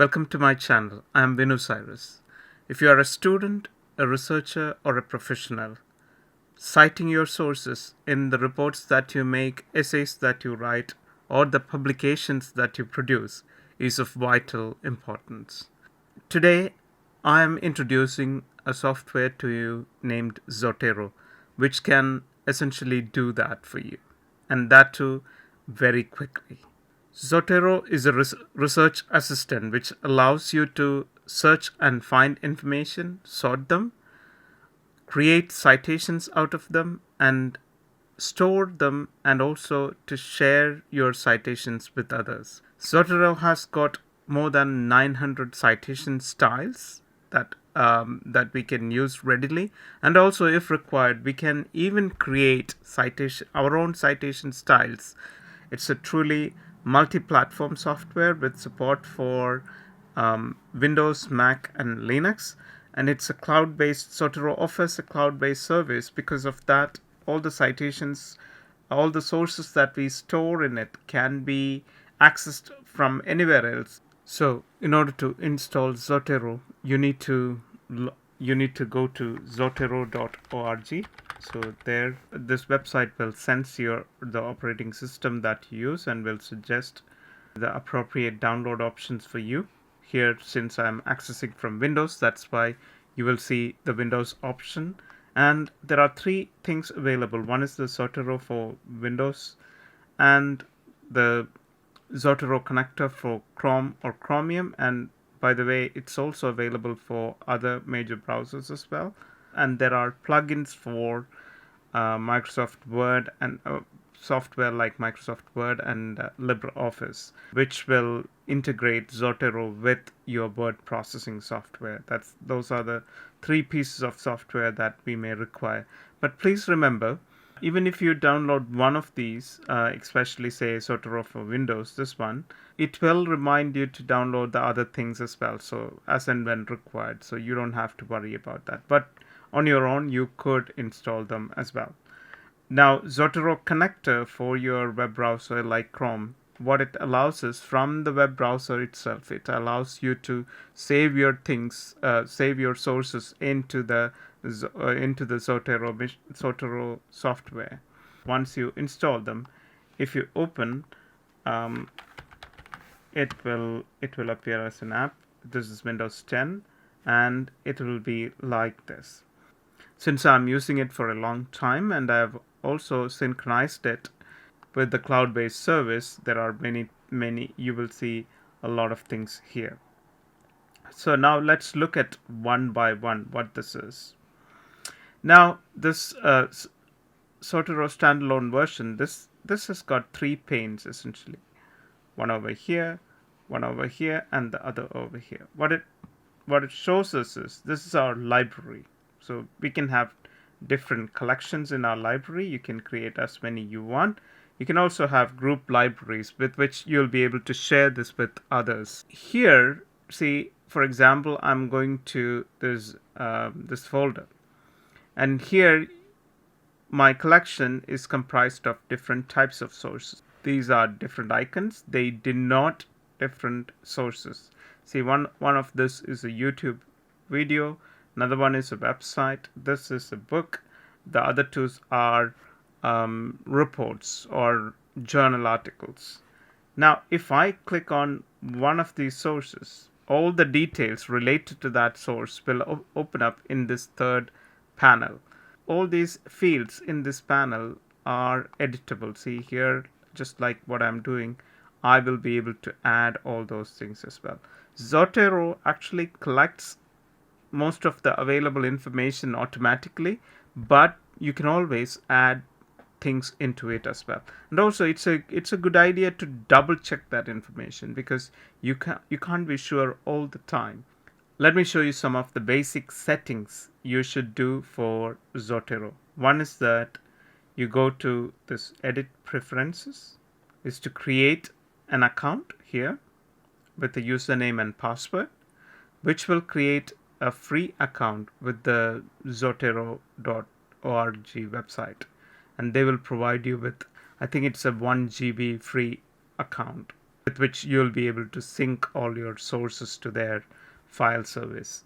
Welcome to my channel. I am Vinu Cyrus. If you are a student, a researcher, or a professional, citing your sources in the reports that you make, essays that you write, or the publications that you produce is of vital importance. Today, I am introducing a software to you named Zotero, which can essentially do that for you, and that too very quickly. Zotero is a research assistant which allows you to search and find information, sort them, create citations out of them, and store them, and also to share your citations with others. Zotero has got more than 900 citation styles that we can use readily, and also, if required, we can even create our own citation styles. It's a truly multi-platform software with support for Windows, Mac, and Linux, and it's a cloud-based. Zotero offers a cloud-based service. Because of that, all the citations, all the sources that we store in it can be accessed from anywhere else. So, in order to install Zotero, you need to go to zotero.org. So there, this website will sense the operating system that you use and will suggest the appropriate download options for you. Here, since I'm accessing from Windows, that's why you will see the Windows option. And there are three things available. One is the Zotero for Windows, and the Zotero connector for Chrome or Chromium, and by the way, it's also available for other major browsers as well. And there are plugins for Microsoft Word and software like Microsoft Word and LibreOffice, which will integrate Zotero with your word processing software. Those are the three pieces of software that we may require. But please remember, even if you download one of these, especially say Zotero for Windows, this one, it will remind you to download the other things as well, so as and when required. So you don't have to worry about that. But on your own, you could install them as well. Now, Zotero connector for your web browser like Chrome, what it allows is, from the web browser itself, it allows you to save your things, save your sources into the Zotero software. Once you install them, if you open, it will appear as an app. This is Windows 10, and it will be like this. Since I'm using it for a long time and I've also synchronized it with the cloud-based service, there are many, you will see a lot of things here. So now let's look at one by one what this is. Now, this Zotero standalone version, this has got three panes essentially. One over here, and the other over here. What it shows us is, this is our library. So we can have different collections in our library. You can create as many you want. You can also have group libraries with which you'll be able to share this with others. Here, see, for example, I'm going to this folder, and here my collection is comprised of different types of sources. These are different icons. They denote different sources. See, one of this is a YouTube video. Another one is a website. This is a book. The other two are reports or journal articles. Now, if I click on one of these sources, all the details related to that source will open up in this third panel. All these fields in this panel are editable. See here, just like what I'm doing, I will be able to add all those things as well. Zotero actually collects most of the available information automatically, but you can always add things into it as well. And also, it's a good idea to double check that information, because you can't be sure all the time. Let me show you some of the basic settings you should do for Zotero. One is that you go to this edit preferences, is to create an account here with the username and password, which will create a free account with the Zotero.org website, and they will provide you with, I think it's a 1 GB free account. with which you'll be able to sync all your sources to their file service.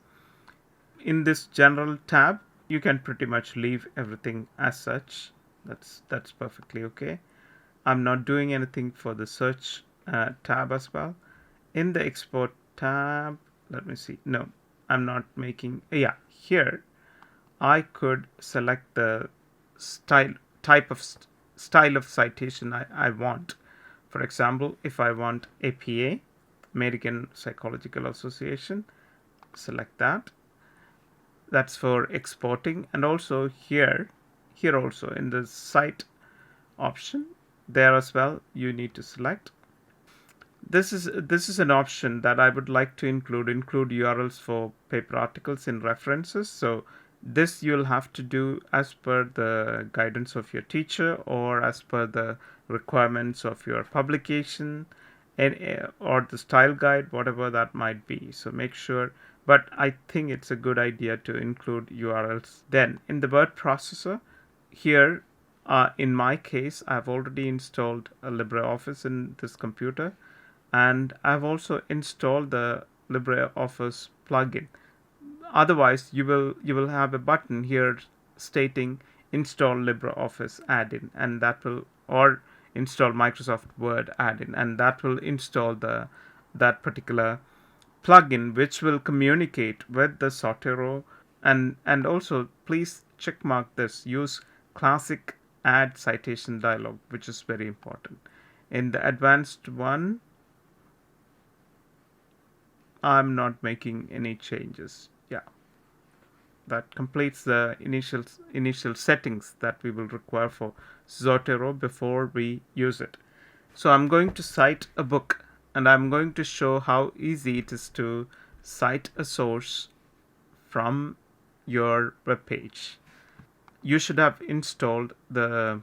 In this general tab, you can pretty much leave everything as such. That's perfectly okay. I'm not doing anything for the search tab as well. In the export tab, let me see. No, I'm not making. Yeah, here I could select the style type of style of citation I want. For example, if I want APA, American Psychological Association, select that. That's for exporting. And also here also in the cite option, there as well you need to select. This is an option that I would like to include URLs for paper articles in references. So this you'll have to do as per the guidance of your teacher or as per the requirements of your publication, or the style guide, whatever that might be. So make sure, but I think it's a good idea to include URLs. Then in the word processor, here in my case, I've already installed a LibreOffice in this computer, and I've also installed the LibreOffice plugin. Otherwise, you will have a button here stating install LibreOffice add-in, and that will, or install Microsoft Word add-in, and that will install that particular plugin, which will communicate with the Zotero. And also please check mark this, use classic add citation dialog, which is very important. In the advanced one, I'm not making any changes. Yeah, that completes the initial settings that we will require for Zotero before we use it. So I'm going to cite a book, and I'm going to show how easy it is to cite a source from your web page. You should have installed the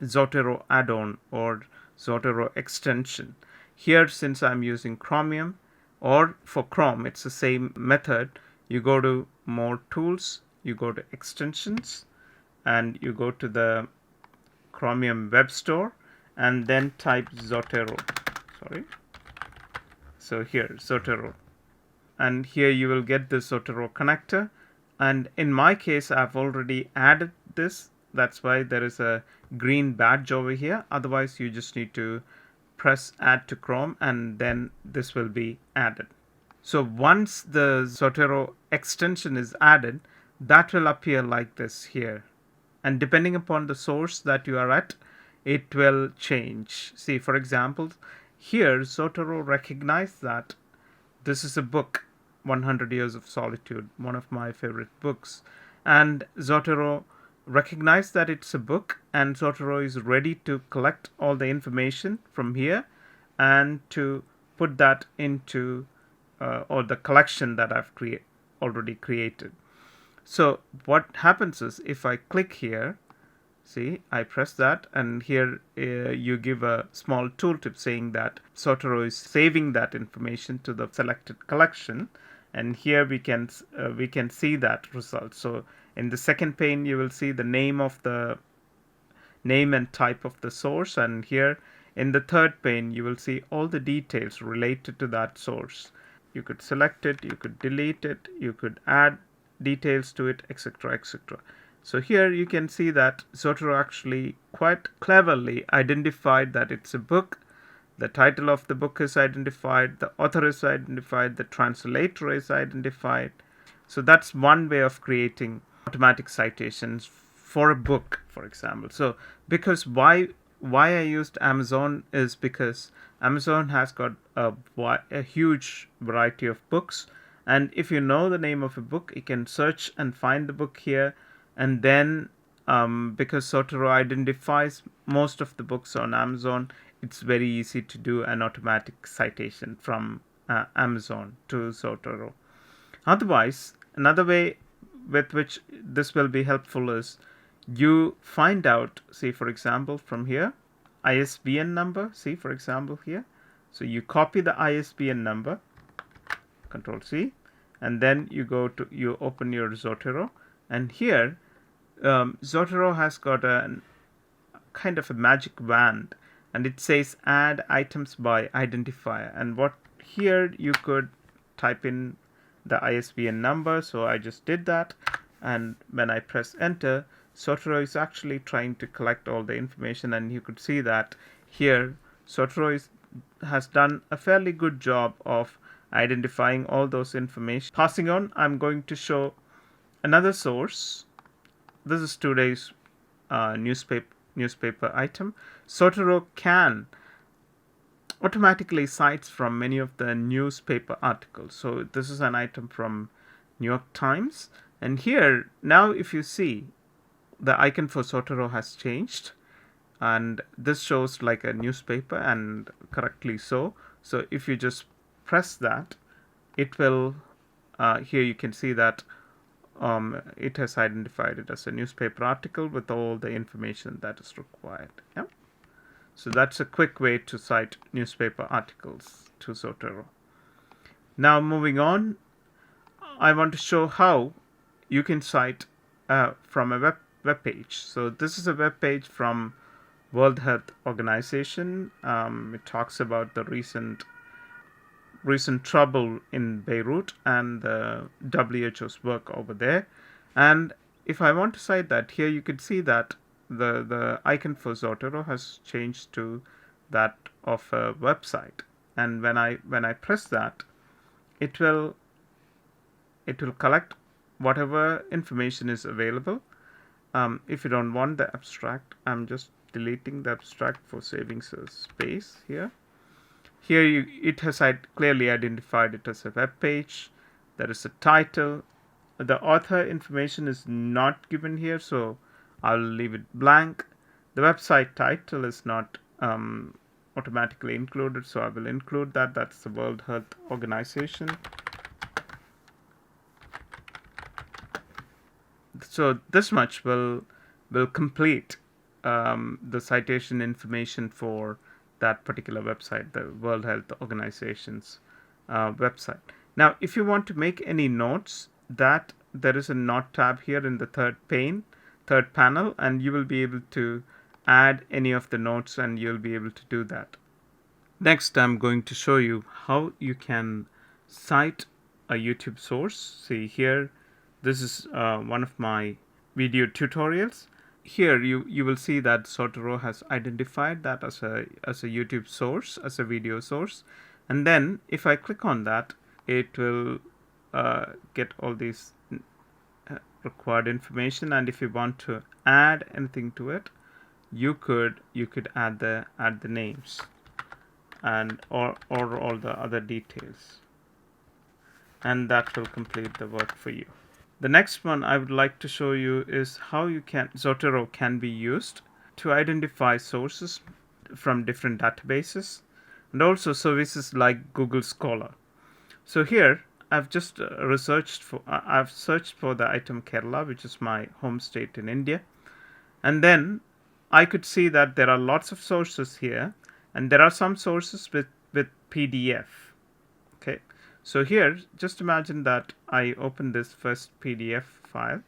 Zotero add-on or Zotero extension. Here, since I'm using Chromium, or for Chrome, it's the same method. You go to More Tools, you go to Extensions, and you go to the Chromium Web Store, and then type Zotero. So here, Zotero. And here you will get the Zotero connector. And in my case, I've already added this. That's why there is a green badge over here. Otherwise, you just need to press add to Chrome, and then this will be added. So once the Zotero extension is added, that will appear like this here. And depending upon the source that you are at, it will change. See, for example, here Zotero recognized that this is a book, 100 Years of Solitude, one of my favorite books. And Zotero recognized that it's a book, and Zotero is ready to collect all the information from here and to put that into or the collection that I've already created. So what happens is, if I click here, see, I press that, and here you give a small tooltip saying that Zotero is saving that information to the selected collection, and here we can see that result. So in the second pane, you will see the name and type of the source, and here in the third pane, you will see all the details related to that source. You could select it, you could delete it, you could add details to it, etc., etc. So here you can see that Zotero actually quite cleverly identified that it's a book. The title of the book is identified, the author is identified, the translator is identified. So that's one way of creating automatic citations for a book, for example. So because why I used Amazon is because Amazon has got a huge variety of books, and if you know the name of a book, you can search and find the book here. And then because Zotero identifies most of the books on Amazon, it's very easy to do an automatic citation from Amazon to Zotero. Otherwise, another way with which this will be helpful is you find out, say for example from here, ISBN number, see for example here. So you copy the ISBN number, Control C, and then you open your Zotero, and here Zotero has got a kind of a magic wand, and it says add items by identifier, and what here you could type in the ISBN number. So I just did that, and when I press enter, Zotero is actually trying to collect all the information, and you could see that here Zotero has done a fairly good job of identifying all those information. Passing on, I'm going to show another source. This is today's newspaper item. Zotero can automatically cites from many of the newspaper articles. So this is an item from New York Times, and here now if you see, the icon for Zotero has changed, and this shows like a newspaper, and correctly so. So if you just press that, it will here you can see that it has identified it as a newspaper article with all the information that is required. Yeah? So that's a quick way to cite newspaper articles to Zotero. Now moving on, I want to show how you can cite from a web page. So this is a web page from World Health Organization. It talks about the recent trouble in Beirut and the WHO's work over there. And if I want to cite that, here you could see that the icon for Zotero has changed to that of a website. And when I press that, it will collect whatever information is available. If you don't want the abstract, I'm just deleting the abstract for saving space here. Here it has clearly identified it as a web page. There is a title. The author information is not given here, so I'll leave it blank. The website title is not automatically included, so I will include that. That's the World Health Organization. So this much will complete the citation information for that particular website, the World Health Organization's website. Now, if you want to make any notes, that there is a note tab here in the third panel, and you will be able to add any of the notes, and you'll be able to do that. Next, I'm going to show you how you can cite a YouTube source. See here, this is one of my video tutorials. Here you will see that Zotero has identified that as a YouTube source, as a video source, and then if I click on that, it will get all these required information. And if you want to add anything to it, you could add the names and or all the other details, and that will complete the work for you. The next one I would like to show you is how Zotero can be used to identify sources from different databases and also services like Google Scholar. So here I've just searched for the item Kerala, which is my home state in India, and then I could see that there are lots of sources here, and there are some sources with PDF. Okay. So here, just imagine that I open this first PDF file.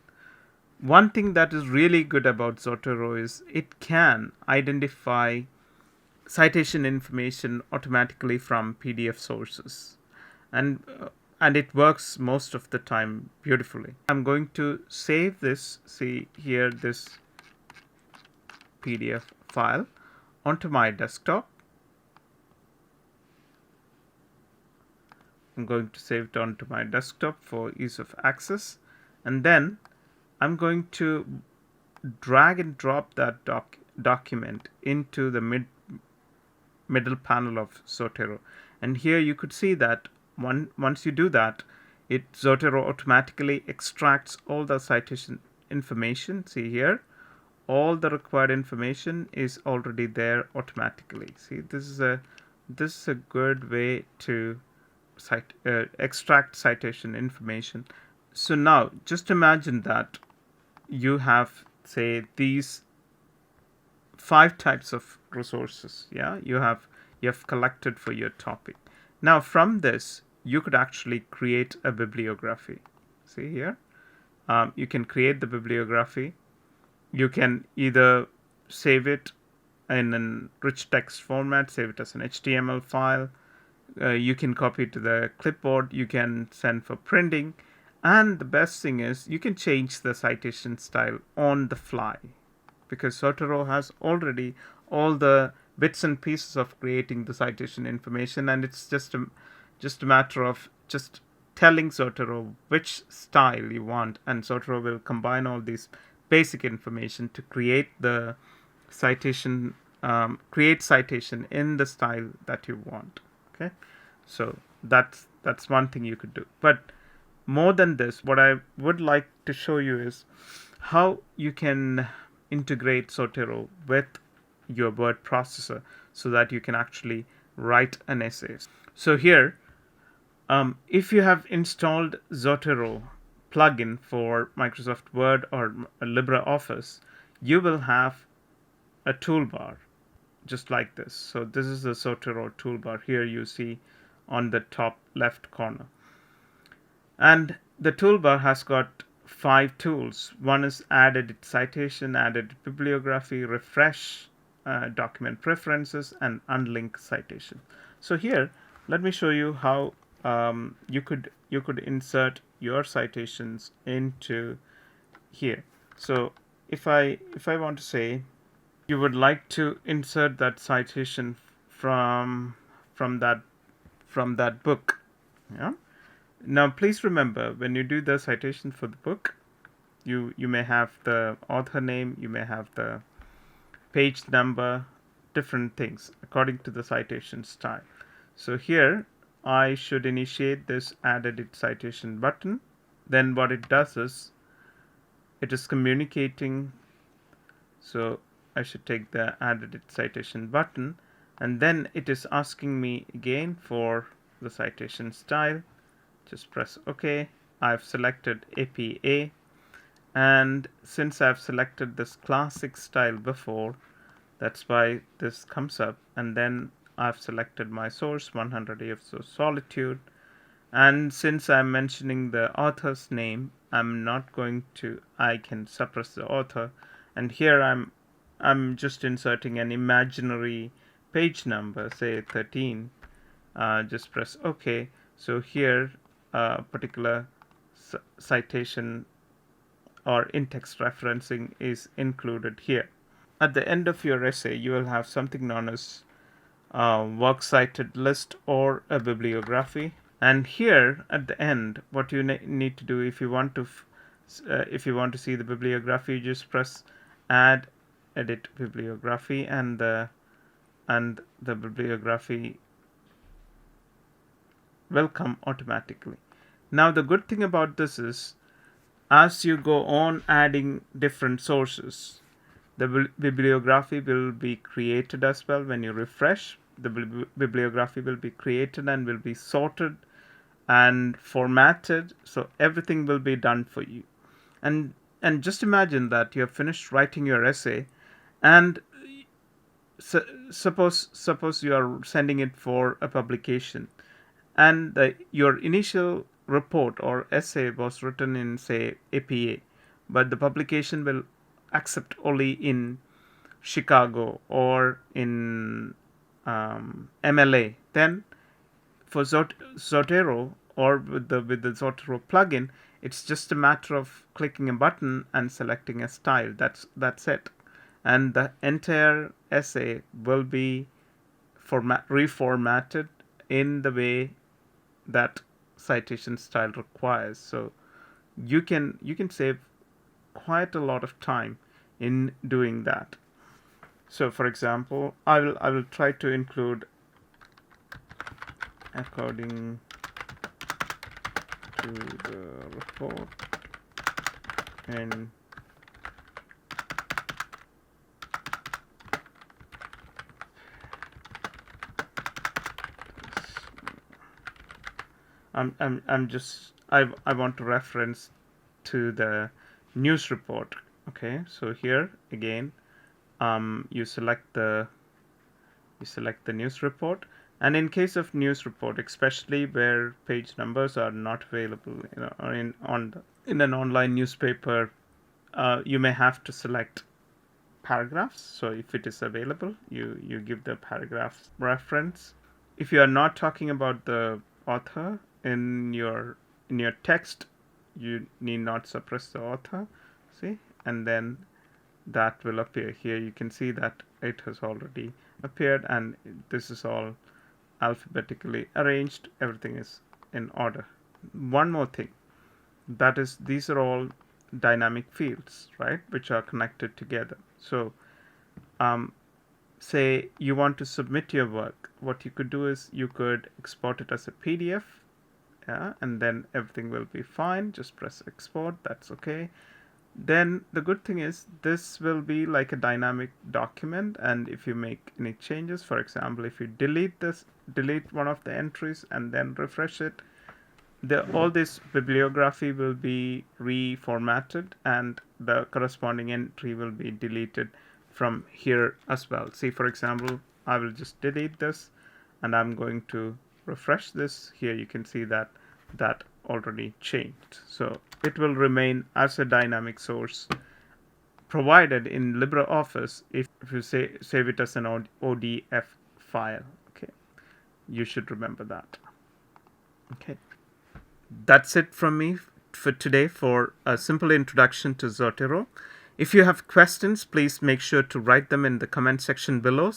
One thing that is really good about Zotero is it can identify citation information automatically from PDF sources, and it works most of the time beautifully. I'm going to save this, see here, this PDF file onto my desktop. I'm going to save it onto my desktop for ease of access, and then I'm going to drag and drop that document into the middle panel of Zotero. And here you could see that once you do that, Zotero automatically extracts all the citation information. See here, all the required information is already there automatically. See, this is a good way to extract citation information. So now just imagine that you have, say, these 5 types of resources. Yeah, you have collected for your topic. Now from this you could actually create a bibliography. See here, you can create the bibliography. You can either save it in a rich text format, save it as an HTML file. You can copy it to the clipboard, you can send for printing, and the best thing is you can change the citation style on the fly, because Zotero has already all the bits and pieces of creating the citation information, and it's just a matter of just telling Zotero which style you want, and Zotero will combine all these basic information to create the citation, create citation in the style that you want. Okay, so that's one thing you could do. But more than this, what I would like to show you is how you can integrate Zotero with your word processor so that you can actually write an essay. So here, if you have installed Zotero plugin for Microsoft Word or LibreOffice, you will have a toolbar just like this. So this is the Zotero toolbar. Here you see on the top left corner. And the toolbar has got 5 tools. One is add edit citation, add edit bibliography, refresh, document preferences, and unlink citation. So here, let me show you how you could insert your citations into here. So if I want to say you would like to insert that citation from that book, yeah. Now please remember, when you do the citation for the book, you may have the author name, you may have the page number, different things according to the citation style. So here I should initiate this add edit citation button. Then what it does is it is communicating. So I should take the add edit citation button, and then it is asking me again for the citation style. Just press OK. I've selected APA, and since I've selected this classic style before, that's why this comes up. And then I've selected my source, 100 Years of Solitude, and since I'm mentioning the author's name, I can suppress the author, and here I'm just inserting an imaginary page number, say 13. Just press OK. So here particular citation or in-text referencing is included here. At the end of your essay, you will have something known as works cited list or a bibliography. And here at the end, what you need to do, if you want to see the bibliography, you just press add edit bibliography, and the bibliography will come automatically. Now the good thing about this is, as you go on adding different sources, the bibliography will be created as well. When you refresh, the bibliography will be created and will be sorted and formatted, so everything will be done for you. And just imagine that you have finished writing your essay, and suppose you are sending it for a publication, and your initial report or essay was written in, say, APA, but the publication will accept only in Chicago or in MLA. Then for Zotero or with the Zotero plugin, it's just a matter of clicking a button and selecting a style. That's it, and the entire essay will be reformatted in the way that citation style requires. So you can save quite a lot of time in doing that. So for example, I will try to include according to the report, and I want to reference to the news report. Okay, so here again, you select the news report, and in case of news report, especially where page numbers are not available, in an online newspaper, you may have to select paragraphs. So if it is available, you give the paragraph reference. If you are not talking about the author in your text, you need not suppress the author. See, and then that will appear here. You can see that it has already appeared, and this is all alphabetically arranged. Everything is in order. One more thing, that is, these are all dynamic fields, right, which are connected together. So say you want to submit your work, what you could do is you could export it as a PDF, yeah, and then everything will be fine. Just press export, that's okay. Then the good thing is this will be like a dynamic document, and if you make any changes, for example, if you delete one of the entries and then refresh it, all this bibliography will be reformatted, and the corresponding entry will be deleted from here as well. See, for example, I will just delete this, and I'm going to refresh this. Here you can see that already changed. So it will remain as a dynamic source provided in LibreOffice if you save it as an ODF file. Okay, you should remember that. Okay, that's it from me for today for a simple introduction to Zotero. If you have questions, please make sure to write them in the comment section below,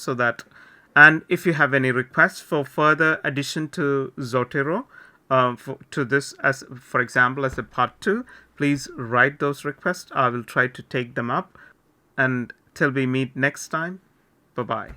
and if you have any requests for further addition to Zotero, to this, as for example as a part 2, please write those requests. I will try to take them up, and till we meet next time, bye bye.